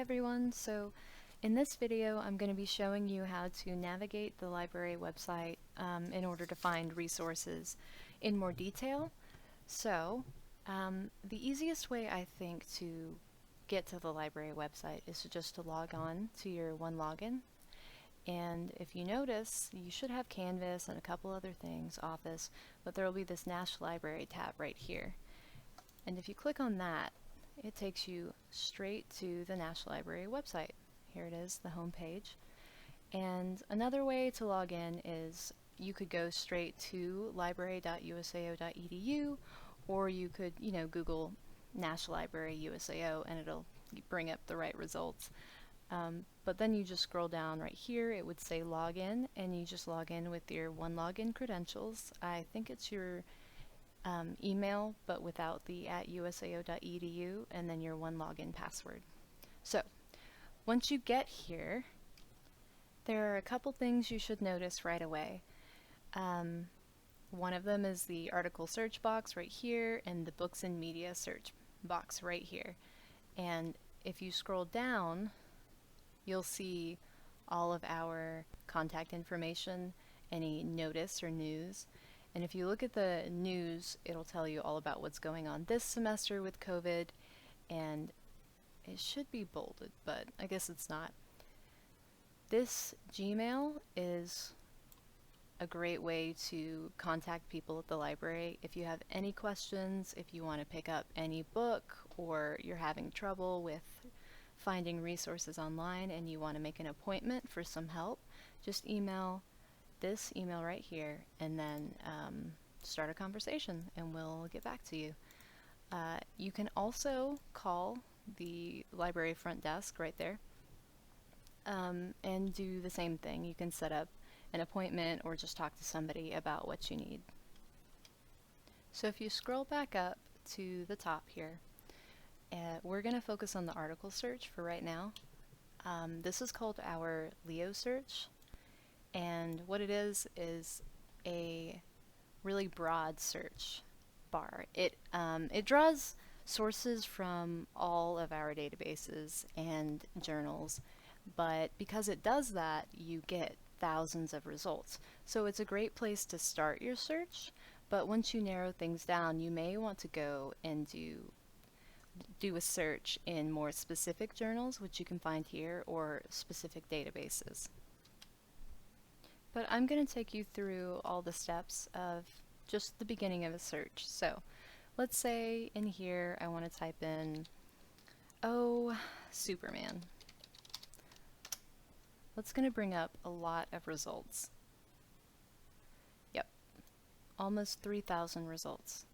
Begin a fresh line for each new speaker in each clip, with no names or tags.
everyone, so in this video I'm going to be showing you how to navigate the library website in order to find resources in more detail. So the easiest way I think to get to the library website is just to log on to your one login, and if you notice you should have Canvas and a couple other things, Office, but there will be this National Library tab right here, and if you click on that it takes you straight to the National Library website. Here it is, the home page. And another way to log in is you could go straight to library.usao.edu, or you could, Google National Library USAO and it'll bring up the right results. But then you just scroll down right here, it would say login, and you just log in with your one login credentials. I think it's your email, but without the @usao.edu, and then your one login password. So once you get here, there are a couple things you should notice right away. One of them is the article search box right here and the books and media search box right here. And if you scroll down, you'll see all of our contact information, any notice or news. And if you look at the news, it'll tell you all about what's going on this semester with COVID, and it should be bolded, but I guess it's not. This Gmail is a great way to contact people at the library. If you have any questions, if you want to pick up any book, or you're having trouble with finding resources online and you want to make an appointment for some help, just email this email right here and then start a conversation and we'll get back to you. You can also call the library front desk right there and do the same thing. You can set up an appointment or just talk to somebody about what you need. So if you scroll back up to the top here, we're going to focus on the article search for right now. This is called our Leo search. And what it is a really broad search bar. It draws sources from all of our databases and journals, but because it does that, you get thousands of results. So it's a great place to start your search, but once you narrow things down, you may want to go and do a search in more specific journals, which you can find here, or specific databases. But I'm going to take you through all the steps of just the beginning of a search. So let's say in here I want to type in, Superman. That's going to bring up a lot of results. Yep, almost 3,000 results.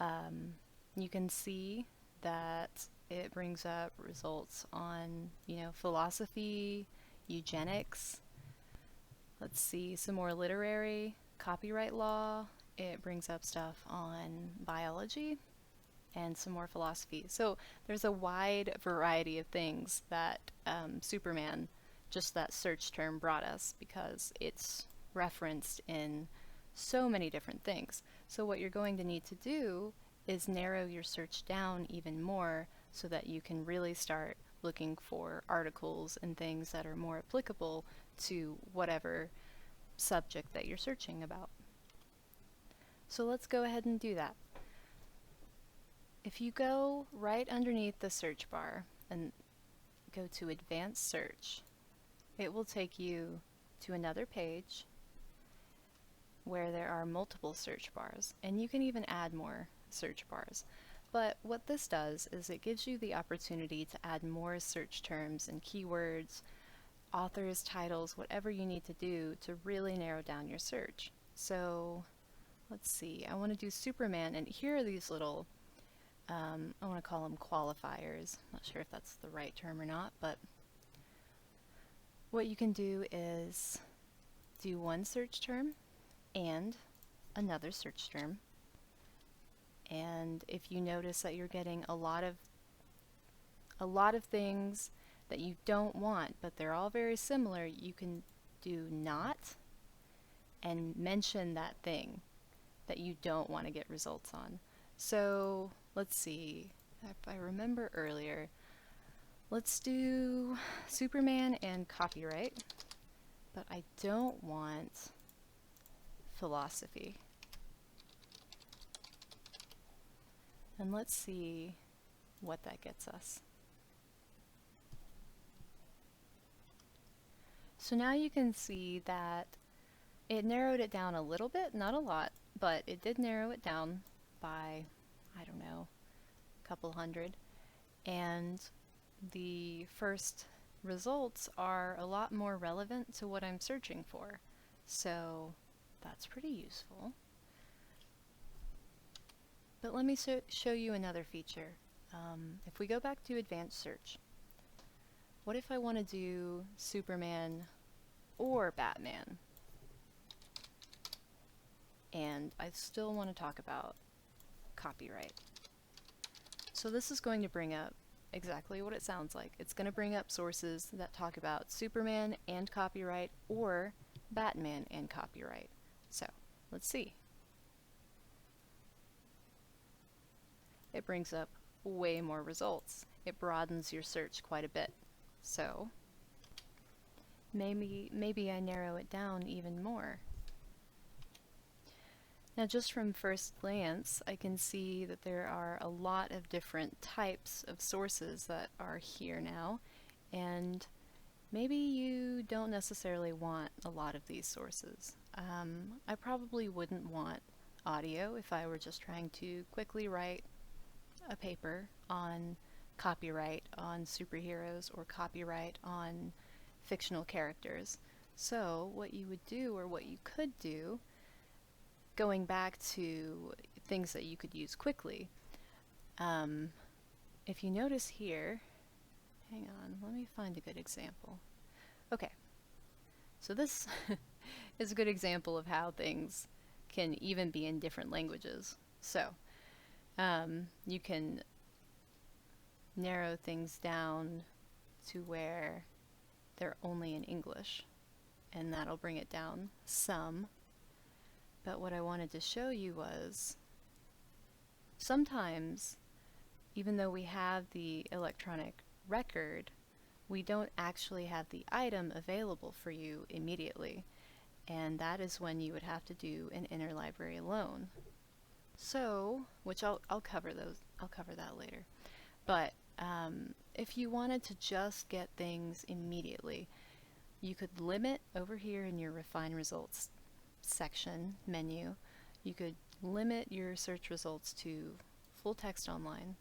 You can see that it brings up results on, philosophy, eugenics. Let's see, some more literary, copyright law. It brings up stuff on biology and some more philosophy. So there's a wide variety of things that Superman, just that search term, brought us because it's referenced in so many different things. So what you're going to need to do is narrow your search down even more so that you can really start looking for articles and things that are more applicable to whatever subject that you're searching about. So let's go ahead and do that. If you go right underneath the search bar and go to Advanced Search, it will take you to another page where there are multiple search bars, and you can even add more search bars. But what this does is it gives you the opportunity to add more search terms and keywords, authors, titles, whatever you need to do to really narrow down your search. So let's see, I want to do Superman, and here are these little, I want to call them qualifiers. I'm not sure if that's the right term or not, but what you can do is do one search term and another search term. And if you notice that you're getting a lot of things that you don't want, but they're all very similar, you can do not and mention that thing that you don't want to get results on. So let's see, if I remember earlier, Let's do Superman and copyright, but I don't want philosophy. And let's see what that gets us. So now you can see that it narrowed it down a little bit, not a lot, but it did narrow it down by, I don't know, a couple hundred. And the first results are a lot more relevant to what I'm searching for. So that's pretty useful. But let me show you another feature. If we go back to advanced search, what if I want to do Superman or Batman? And I still want to talk about copyright. So this is going to bring up exactly what it sounds like. It's going to bring up sources that talk about Superman and copyright or Batman and copyright. So let's see. It brings up way more results. It broadens your search quite a bit. So maybe I narrow it down even more. Now just from first glance, I can see that there are a lot of different types of sources that are here now, and maybe you don't necessarily want a lot of these sources. I probably wouldn't want audio if I were just trying to quickly write a paper on copyright on superheroes or copyright on fictional characters. So what you would do, or what you could do, going back to things that you could use quickly, if you notice here, hang on, let me find a good example. Okay, so this is a good example of how things can even be in different languages. So you can narrow things down to where they're only in English, and that'll bring it down some. But what I wanted to show you was sometimes, even though we have the electronic record, we don't actually have the item available for you immediately, and that is when you would have to do an interlibrary loan. So, which I'll cover that later. But if you wanted to just get things immediately, you could limit over here in your refine results section menu. You could limit your search results to full text online,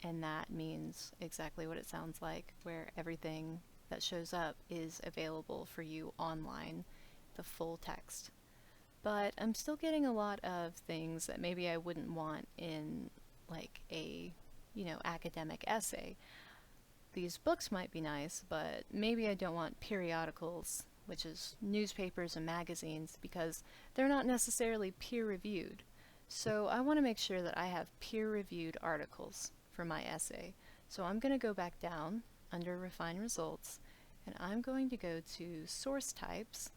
and that means exactly what it sounds like, where everything that shows up is available for you online, the full text. But I'm still getting a lot of things that maybe I wouldn't want in like a, academic essay. These books might be nice, but maybe I don't want periodicals, which is newspapers and magazines, because they're not necessarily peer-reviewed. So I want to make sure that I have peer-reviewed articles for my essay. So I'm going to go back down under Refine Results, and I'm going to go to Source Types,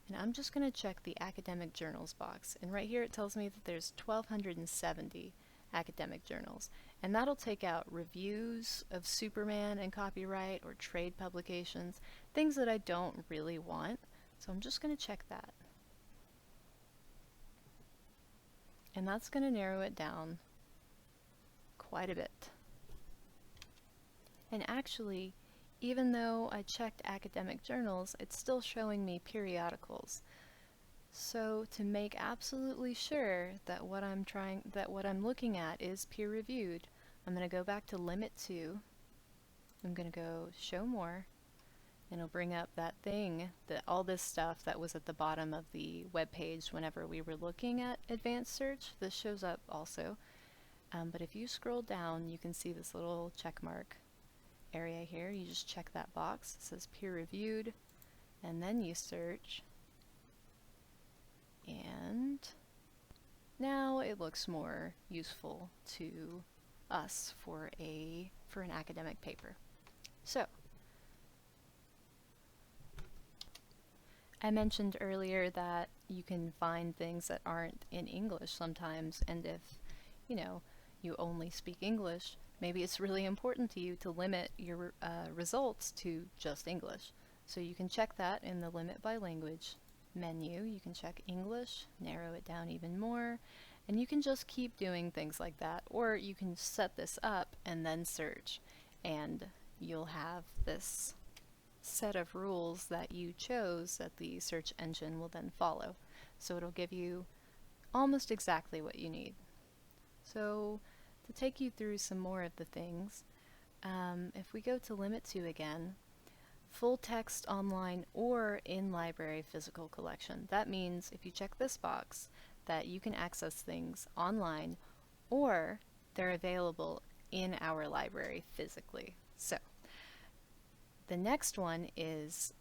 and I'm just going to check the Academic Journals box. And right here it tells me that there's 1,270 academic journals, and that'll take out reviews of Superman and copyright or trade publications, things that I don't really want. So I'm just going to check that. And that's going to narrow it down quite a bit. And actually, even though I checked academic journals, it's still showing me periodicals. So to make absolutely sure that what I'm looking at is peer-reviewed, I'm going to go back to Limit To. I'm going to go Show More, and it'll bring up that thing, all this stuff that was at the bottom of the web page whenever we were looking at advanced search. This shows up also. But if you scroll down, you can see this little check mark area here. You just check that box. It says peer-reviewed, and then you search. And now it looks more useful to us for an academic paper. So I mentioned earlier that you can find things that aren't in English sometimes, and if you only speak English, Maybe it's really important to you to limit your results to just English. So you can check that in the Limit by Language menu. You can check English, narrow it down even more, and you can just keep doing things like that. Or you can set this up and then search, and you'll have this set of rules that you chose that the search engine will then follow. So it'll give you almost exactly what you need. So to take you through some more of the things, if we go to Limit to again, full text online or in library physical collection. That means if you check this box that you can access things online or they're available in our library physically. So the next one is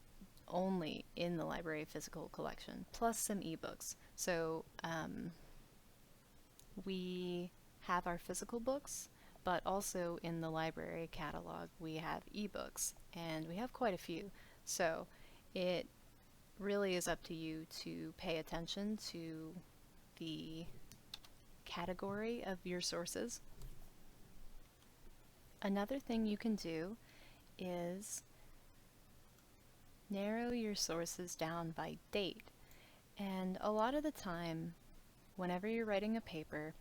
only in the library physical collection, plus some ebooks. So we have our physical books, but also in the library catalog we have ebooks, and we have quite a few. So it really is up to you to pay attention to the category of your sources. Another thing you can do is narrow your sources down by date. And a lot of the time, whenever you're writing a paper,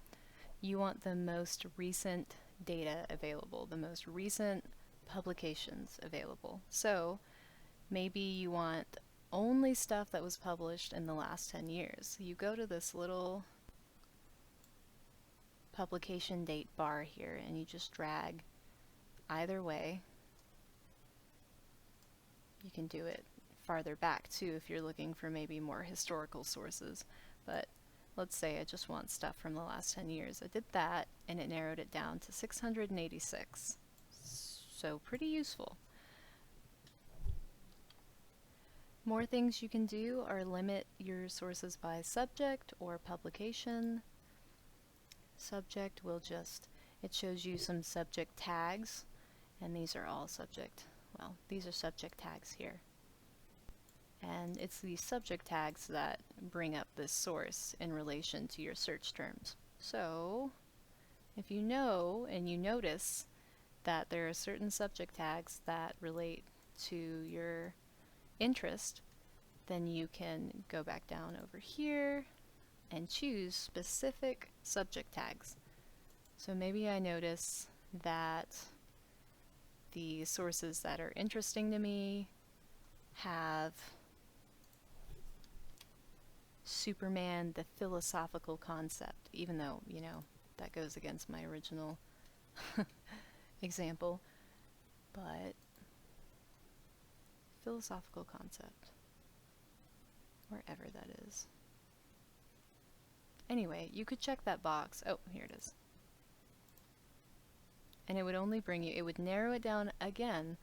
you want the most recent data available, the most recent publications available. So maybe you want only stuff that was published in the last 10 years. You go to this little publication date bar here and you just drag either way. You can do it farther back too if you're looking for maybe more historical sources, but let's say I just want stuff from the last 10 years. I did that and it narrowed it down to 686. So pretty useful. More things you can do are limit your sources by subject or publication. Subject will just, it shows you some subject tags, and these are all subject, well, these are subject tags here. And it's these subject tags that bring up this source in relation to your search terms. So if you know and you notice that there are certain subject tags that relate to your interest, then you can go back down over here and choose specific subject tags. So maybe I notice that the sources that are interesting to me have Superman, the philosophical concept, even though, you know, that goes against my original example, but philosophical concept, wherever that is. Anyway, you could check that box. Oh, here it is. And it would only bring you, it would narrow it down again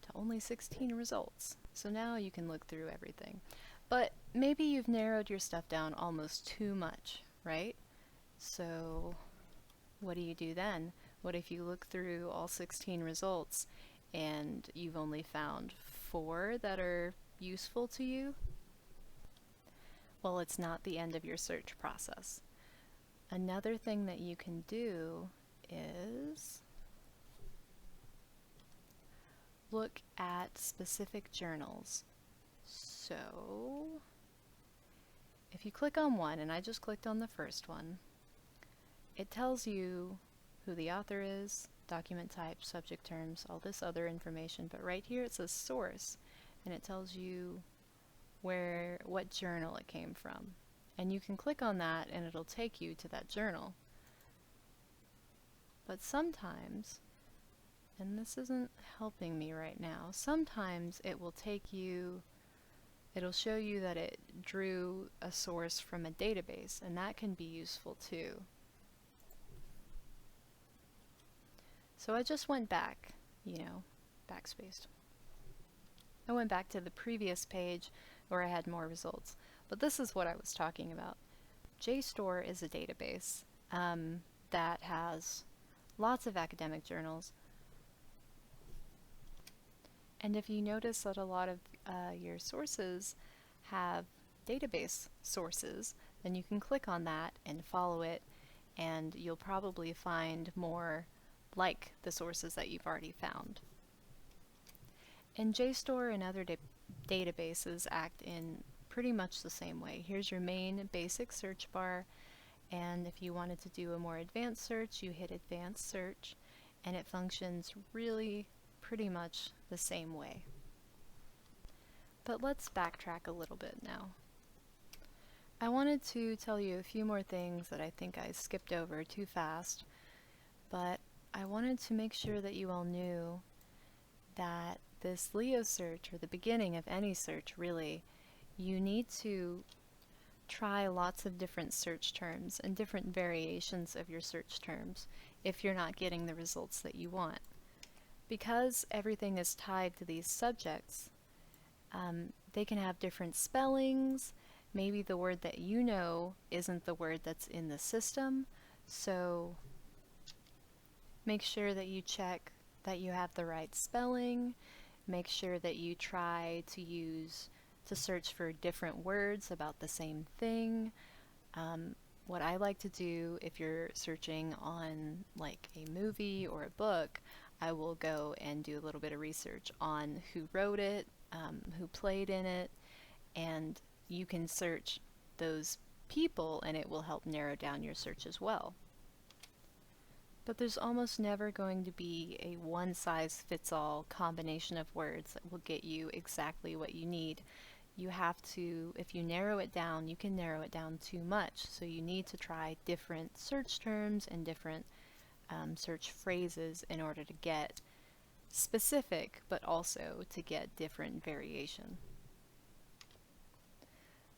to only 16 results. So now you can look through everything. But maybe you've narrowed your stuff down almost too much, right? So what do you do then? What if you look through all 16 results and you've only found 4 that are useful to you? Well, it's not the end of your search process. Another thing that you can do is look at specific journals. So if you click on one, and I just clicked on the first one, it tells you who the author is, document type, subject terms, all this other information, but right here it says source, and it tells you what journal it came from. And you can click on that and it'll take you to that journal. But sometimes, and this isn't helping me right now, sometimes it will take you, it'll show you that it drew a source from a database, and that can be useful too. So I just went back, you know, backspaced. I went back to the previous page where I had more results. But this is what I was talking about. JSTOR is a database that has lots of academic journals. And if you notice that a lot of your sources have database sources, then you can click on that and follow it, and you'll probably find more like the sources that you've already found. And JSTOR and other databases act in pretty much the same way. Here's your main basic search bar, and if you wanted to do a more advanced search, you hit advanced search, and it functions really pretty much the same way. But let's backtrack a little bit now. I wanted to tell you a few more things that I think I skipped over too fast, but I wanted to make sure that you all knew that this Leo search, or the beginning of any search really, you need to try lots of different search terms and different variations of your search terms if you're not getting the results that you want. Because everything is tied to these subjects, they can have different spellings. Maybe the word that you know isn't the word that's in the system, so make sure that you check that you have the right spelling. Make sure that you try to search for different words about the same thing. What I like to do if you're searching on like a movie or a book, I will go and do a little bit of research on who wrote it, who played in it, and you can search those people and it will help narrow down your search as well. But there's almost never going to be a one-size-fits-all combination of words that will get you exactly what you need. You have to, if you narrow it down, you can narrow it down too much. So you need to try different search terms and different search phrases in order to get specific, but also to get different variation.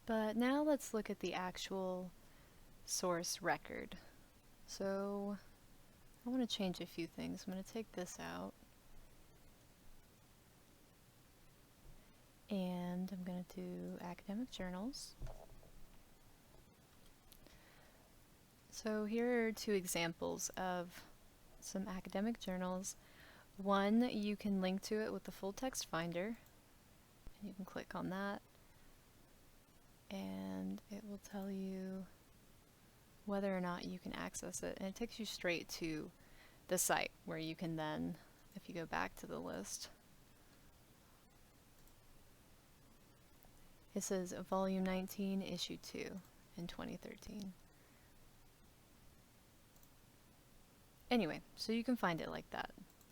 But now let's look at the actual source record. So I want to change a few things. I'm going to take this out. And I'm going to do academic journals. So here are two examples of some academic journals. One, you can link to it with the full text finder. You can click on that and it will tell you whether or not you can access it. And it takes you straight to the site where you can then, if you go back to the list, it says Volume 19, Issue 2 in 2013. Anyway, so you can find it like that.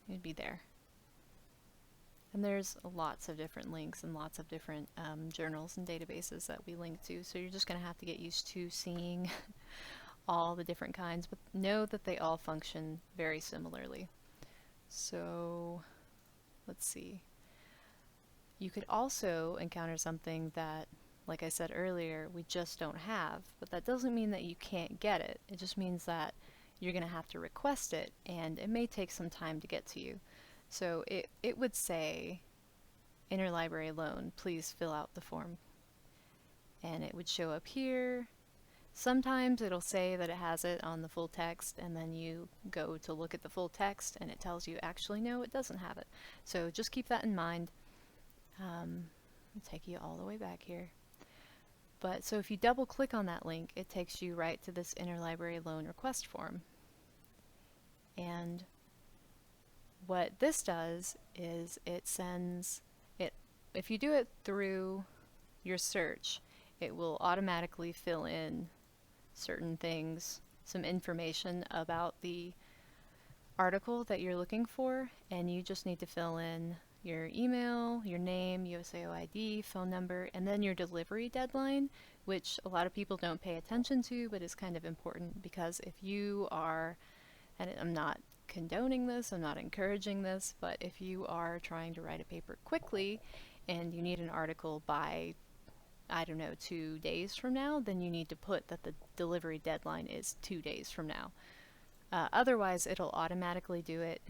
It'd be there. And there's lots of different links and lots of different journals and databases that we link to, so you're just going to have to get used to seeing all the different kinds, but know that they all function very similarly. So let's see. You could also encounter something that, like I said earlier, we just don't have, but that doesn't mean that you can't get it. It just means that you're going to have to request it, and it may take some time to get to you. So it would say, interlibrary loan, please fill out the form. And it would show up here. Sometimes it'll say that it has it on the full text, and then you go to look at the full text and it tells you actually no, it doesn't have it. So just keep that in mind. I'll take you all the way back here. But so if you double click on that link, it takes you right to this interlibrary loan request form. And what this does is it sends it, if you do it through your search, it will automatically fill in certain things, some information about the article that you're looking for, and you just need to fill in your email, your name, USAO ID, phone number, and then your delivery deadline, which a lot of people don't pay attention to, but is kind of important because if you are, and I'm not condoning this, I'm not encouraging this, but if you are trying to write a paper quickly and you need an article by, I don't know, 2 days from now, then you need to put that the delivery deadline is 2 days from now. Otherwise, it'll automatically do it,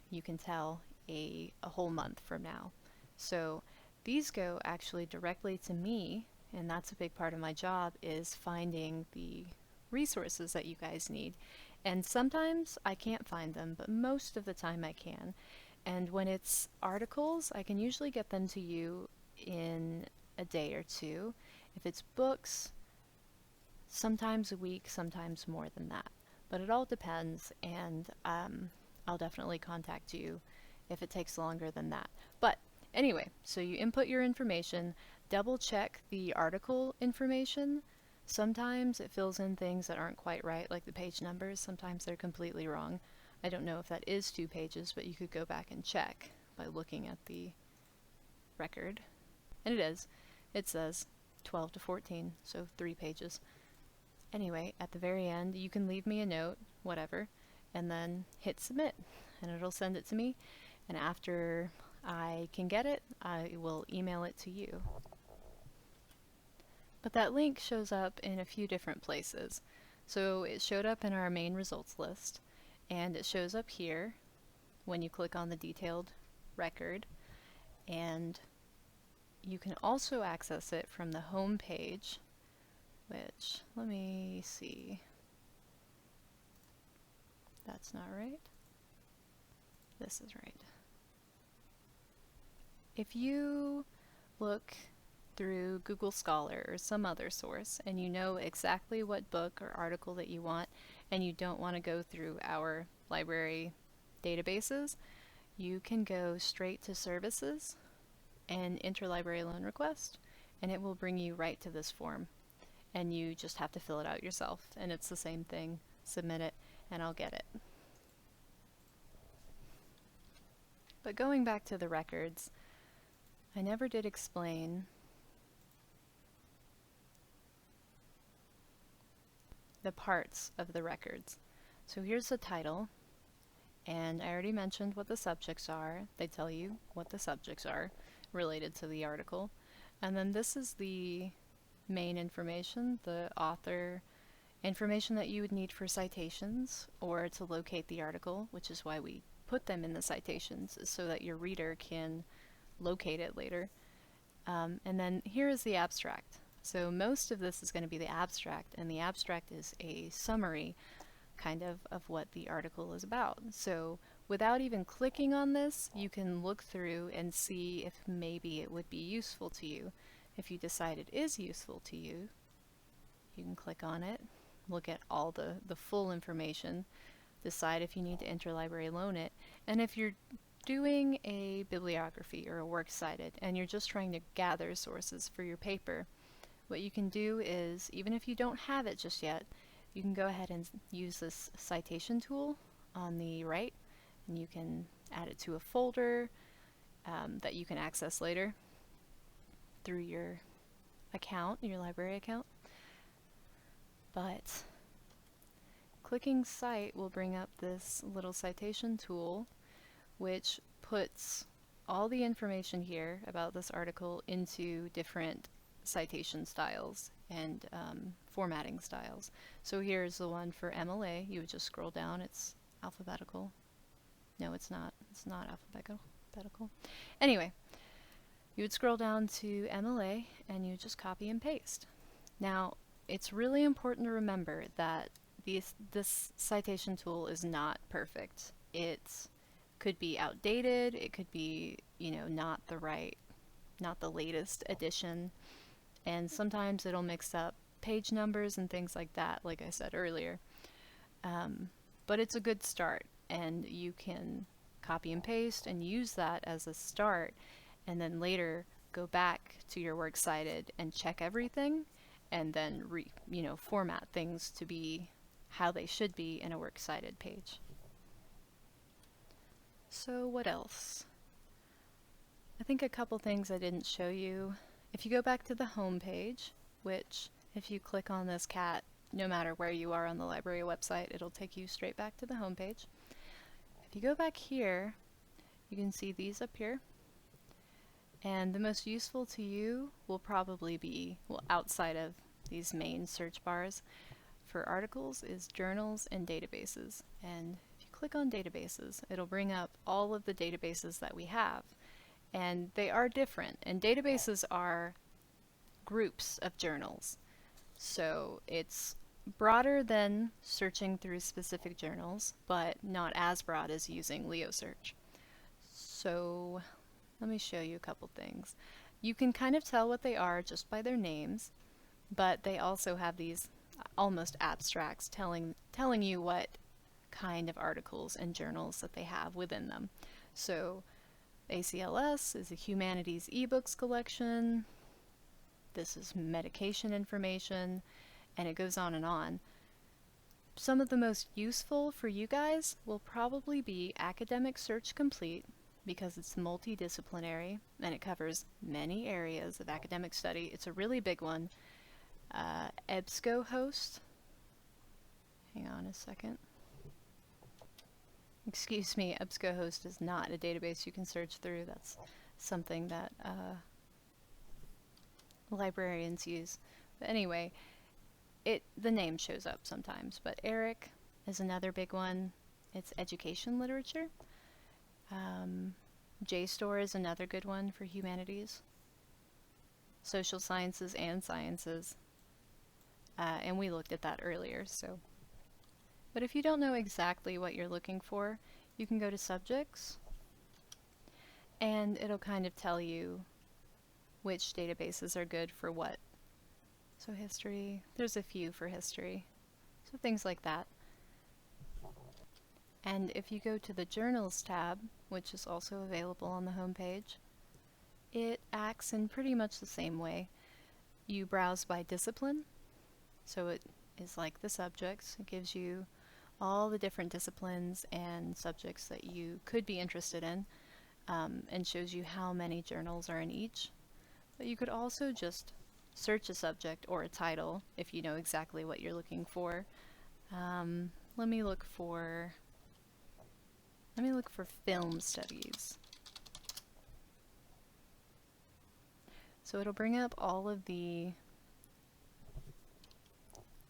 you can tell, a whole month from now. So these go actually directly to me, and that's a big part of my job, is finding the resources that you guys need. And sometimes I can't find them, but most of the time I can. And when it's articles, I can usually get them to you in a day or two. If it's books, sometimes a week, sometimes more than that. but it all depends, and I'll definitely contact you if it takes longer than that. But anyway, so you input your information, double check the article information. Sometimes it fills in things that aren't quite right, like the page numbers. Sometimes they're completely wrong. I don't know if that is 2 pages, but you could go back and check by looking at the record. And it is. It says 12 to 14, so 3 pages. Anyway, at the very end, you can leave me a note, whatever, and then hit submit, and it'll send it to me. And after I can get it, I will email it to you. But that link shows up in a few different places. So it showed up in our main results list, and it shows up here when you click on the detailed record, and you can also access it from the home page, which, let me see. That's not right. This is right. If you look through Google Scholar or some other source and you know exactly what book or article that you want and you don't want to go through our library databases, you can go straight to Services and Interlibrary Loan Request, and it will bring you right to this form. And you just have to fill it out yourself, and it's the same thing. Submit it, and I'll get it. But going back to the records, I never did explain the parts of the records. So here's the title, and I already mentioned what the subjects are. They tell you what the subjects are related to the article. And then this is the main information, the author information that you would need for citations or to locate the article, which is why we put them in the citations, so that your reader can locate it later. And then here is the abstract. So most of this is going to be the abstract, and the abstract is a summary kind of what the article is about. So without even clicking on this, you can look through and see if maybe it would be useful to you. If you decide it is useful to you, you can click on it, look at all the full information, decide if you need to interlibrary loan it, and if you're doing a bibliography or a works cited and you're just trying to gather sources for your paper, what you can do is, even if you don't have it just yet, you can go ahead and use this citation tool on the right, and you can add it to a folder that you can access later through your account, your library account. But clicking Cite will bring up this little citation tool, which puts all the information here about this article into different citation styles and formatting styles. So here's the one for MLA. You would just scroll down. It's alphabetical. No, it's not. It's not alphabetical. Anyway, you would scroll down to MLA and you just copy and paste. Now, it's really important to remember that this citation tool is not perfect. It could be outdated. It could be, not the latest edition. And sometimes it'll mix up page numbers and things like that, like I said earlier. But it's a good start, and you can copy and paste and use that as a start, and then later go back to your works cited and check everything, and then format things to be how they should be in a works cited page. So what else? I think a couple things I didn't show you. If you go back to the home page, which if you click on this cat, no matter where you are on the library website, it'll take you straight back to the home page. If you go back here, you can see these up here. And the most useful to you will probably be, outside of these main search bars for articles, is journals and databases. And if you click on databases, it'll bring up all of the databases that we have. And they are different, and databases are groups of journals. So it's broader than searching through specific journals, but not as broad as using Leo Search. So let me show you a couple things. You can kind of tell what they are just by their names, but they also have these almost abstracts telling you what kind of articles and journals that they have within them. So ACLS is a humanities ebooks collection. This is medication information, and it goes on and on. Some of the most useful for you guys will probably be Academic Search Complete, because it's multidisciplinary and it covers many areas of academic study. It's a really big one. EBSCOhost. Hang on a second. Excuse me, EBSCOhost is not a database you can search through. That's something that librarians use. But anyway, the name shows up sometimes. But ERIC is another big one. It's education literature. JSTOR is another good one for humanities. Social sciences and sciences. And we looked at that earlier, so. But if you don't know exactly what you're looking for, you can go to subjects, and it'll kind of tell you which databases are good for what. So history, there's a few for history. So things like that. And if you go to the Journals tab, which is also available on the home page, it acts in pretty much the same way. You browse by discipline, so it is like the subjects. It gives you all the different disciplines and subjects that you could be interested in, and shows you how many journals are in each. But you could also just search a subject or a title if you know exactly what you're looking for. Let me look for film studies. So it'll bring up all of the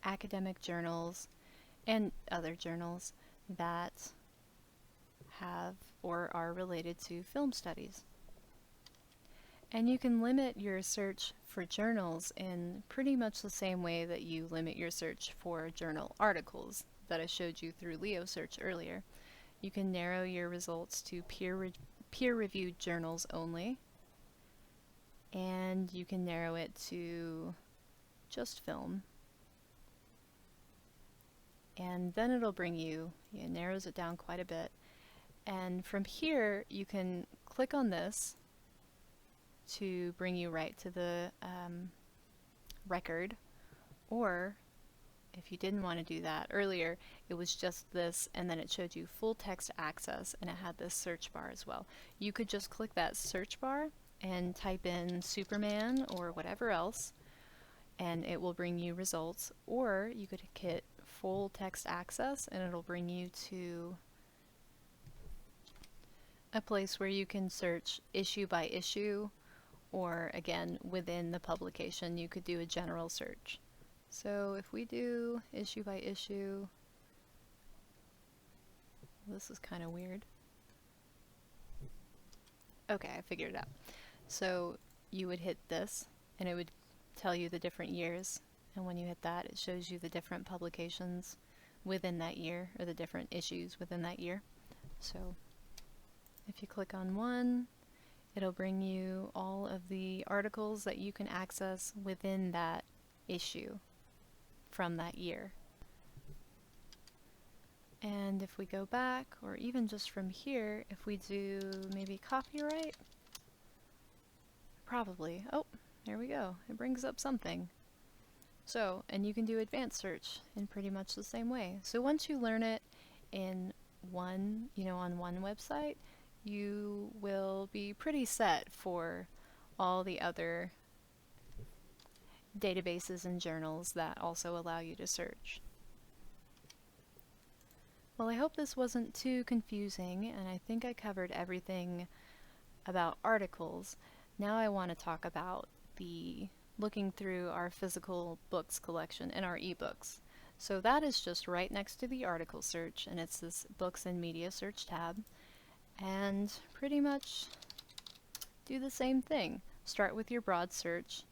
academic journals and other journals that have or are related to film studies. And you can limit your search for journals in pretty much the same way that you limit your search for journal articles that I showed you through Leo Search earlier. You can narrow your results to peer-reviewed journals only, and you can narrow it to just film. And then it'll bring you, it narrows it down quite a bit. And from here, you can click on this to bring you right to the record, or if you didn't want to do that earlier, it was just this, and then it showed you full text access, and it had this search bar as well. You could just click that search bar and type in Superman or whatever else, and it will bring you results, or you could hit full text access and it'll bring you to a place where you can search issue by issue, or again within the publication you could do a general search. So if we do issue by issue, this is kind of weird. Okay, I figured it out. So you would hit this and it would tell you the different years, and when you hit that it shows you the different publications within that year, or the different issues within that year. So if you click on one, it'll bring you all of the articles that you can access within that issue from that year. And if we go back, or even just from here, if we do maybe copyright, probably, oh, there we go, it brings up something. So, and you can do advanced search in pretty much the same way. So once you learn it in one, on one website, you will be pretty set for all the other databases and journals that also allow you to search. Well, I hope this wasn't too confusing, and I think I covered everything about articles. Now I want to talk about looking through our physical books collection and our ebooks. So that is just right next to the article search, and it's this Books and Media Search tab. And pretty much do the same thing. Start with your broad search,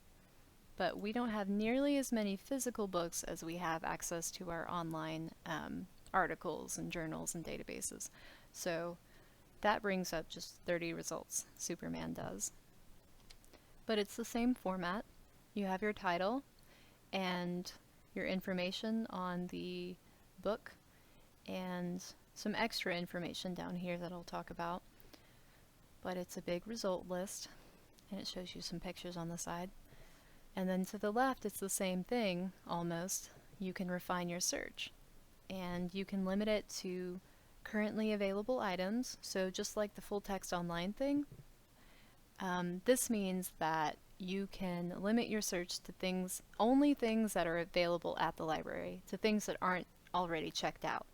but we don't have nearly as many physical books as we have access to our online articles and journals and databases. So that brings up just 30 results. Superman does. But it's the same format. You have your title, and your information on the book and some extra information down here that I'll talk about. But it's a big result list, and it shows you some pictures on the side. And then to the left, it's the same thing, almost. You can refine your search, and you can limit it to currently available items. So just like the full text online thing, this means that you can limit your search to only things that are available at the library, to things that aren't already checked out.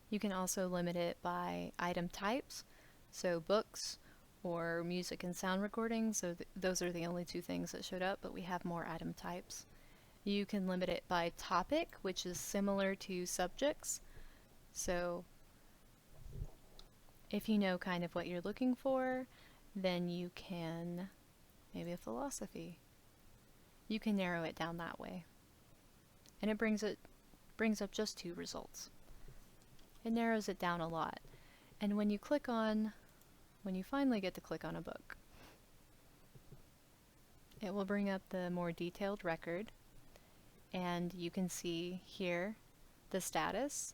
You can also limit it by item types, so books or music and sound recordings, so those are the only two things that showed up, but we have more item types. You can limit it by topic, which is similar to subjects, so if you know kind of what you're looking for, then you can, maybe a philosophy, you can narrow it down that way. And it brings up just 2 results. It narrows it down a lot. And when you finally get to click on a book, it will bring up the more detailed record, and you can see here the status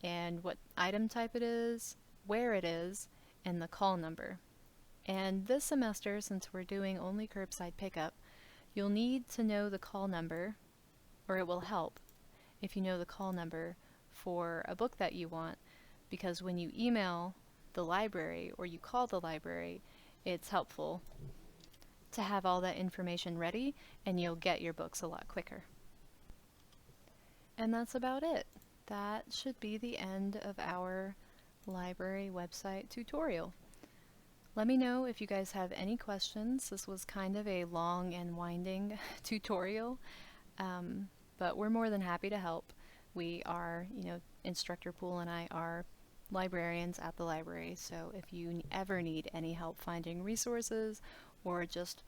and what item type it is, where it is, and the call number. And this semester, since we're doing only curbside pickup, you'll need to know the call number, or it will help if you know the call number for a book that you want, because when you email the library or you call the library, it's helpful to have all that information ready, and you'll get your books a lot quicker. And that's about it. That should be the end of our library website tutorial. Let me know if you guys have any questions. This was kind of a long and winding tutorial, but we're more than happy to help. We are, Instructor Pool and I are librarians at the library, so if you ever need any help finding resources or just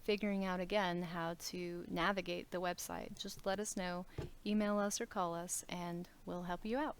figuring out again how to navigate the website, just let us know, email us or call us, and we'll help you out.